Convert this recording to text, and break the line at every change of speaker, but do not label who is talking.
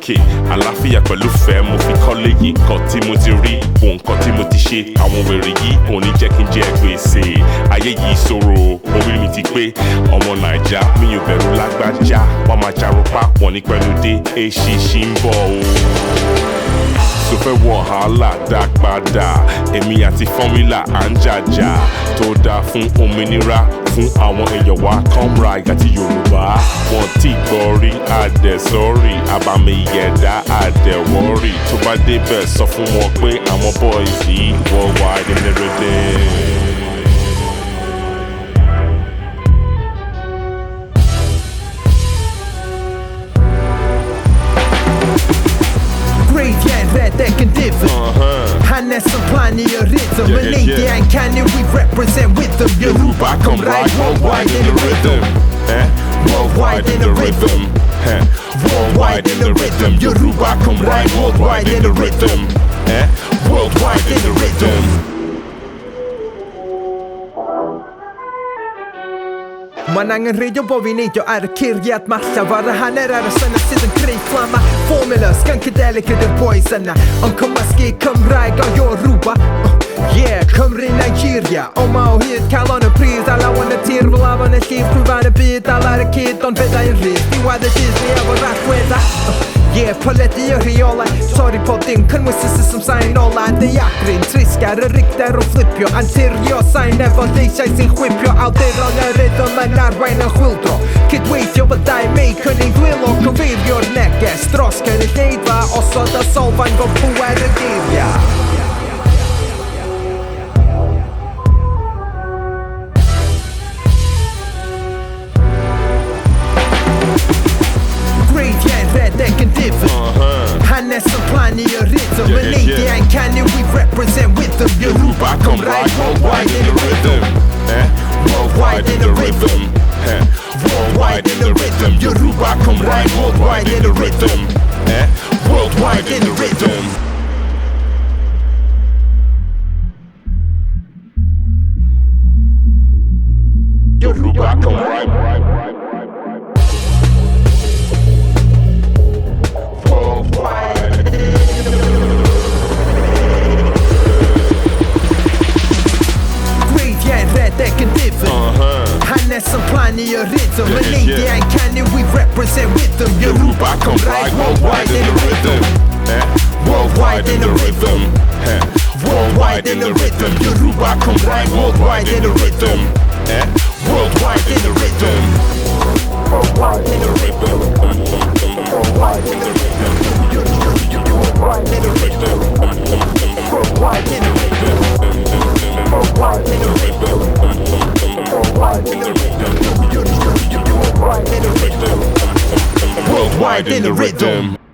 lókè àlàáfíà pẹ̀lú fẹ́ mo fi kọ́lé yìí nǹkan tí mo ti rí wo nǹkan tí mo ti ṣe àwọn wèrè yìí òun ní jẹ́ kí n jẹ gbèsè ayé yìí ṣòro orí mi ti pé ọmọ naija mi ò bẹ̀rù lágbájá wọ́n máa jarun pápọ̀ ní pẹ̀lú dé èsì ṣì ń bọ̀ o. tó fẹ́ wàhálà dá padà èmi àti fọ́múlà à ń jàjà tó dáa fún òmìnira fún àwọn èèyàn wa comrade àti yorùbá wọn tí gbọ́ rí àdẹ̀sọ́rì àbàmì ìyẹ̀dá àdẹ̀wọ́rì tó bá débẹ̀ sọ fún wọn pé àwọn boys yìí worldwide in everything.
That can differ. Han är som plan i rhythm. Men inte en kan we represent with them. Yoruba come right worldwide in the rhythm. Worldwide in the rhythm. Worldwide in the rhythm. Yoruba come right worldwide in the rhythm. Worldwide in the rhythm. Manangan radio bovinito är Kiryat Masha vara han är sana sidan krigflamma formula skankedelika the poisona on komaski komraiga yoruba yeah komri Nigeria oma och hit kalon pris alla wanna tirvla wanna skip private bit alla kid on veda in risk you are the disney ever rakweda yeah politi och reala sorry på din kan vi se som sign all and the yakrin triskar riktar och flip jag anterior sign never they say sin whip jag out there on the rhythm and not right now quiltro kid wait jag but I make kunning will och kom vid your neck stroskar det neva och så där solvan går på är det give ja. That can differ. Han är som plan i rhythm. Men inte en kan we represent with them. Yoruba come right worldwide in the rhythm. Worldwide in the rhythm. Worldwide in the rhythm. Yoruba come right worldwide in the rhythm. Worldwide in the rhythm. Yoruba come right. That can differ. Han är som plan i rhythm. Men inte en kan we represent with them. Yoruba come right worldwide in the rhythm. Worldwide in the rhythm. Worldwide in the rhythm. Yoruba come right worldwide in the rhythm. Worldwide in the rhythm. Worldwide in the rhythm. Worldwide in the rhythm. Worldwide in the rhythm. Worldwide in the rhythm. Worldwide in the rhythm. Worldwide in the rhythm. Worldwide in the rhythm.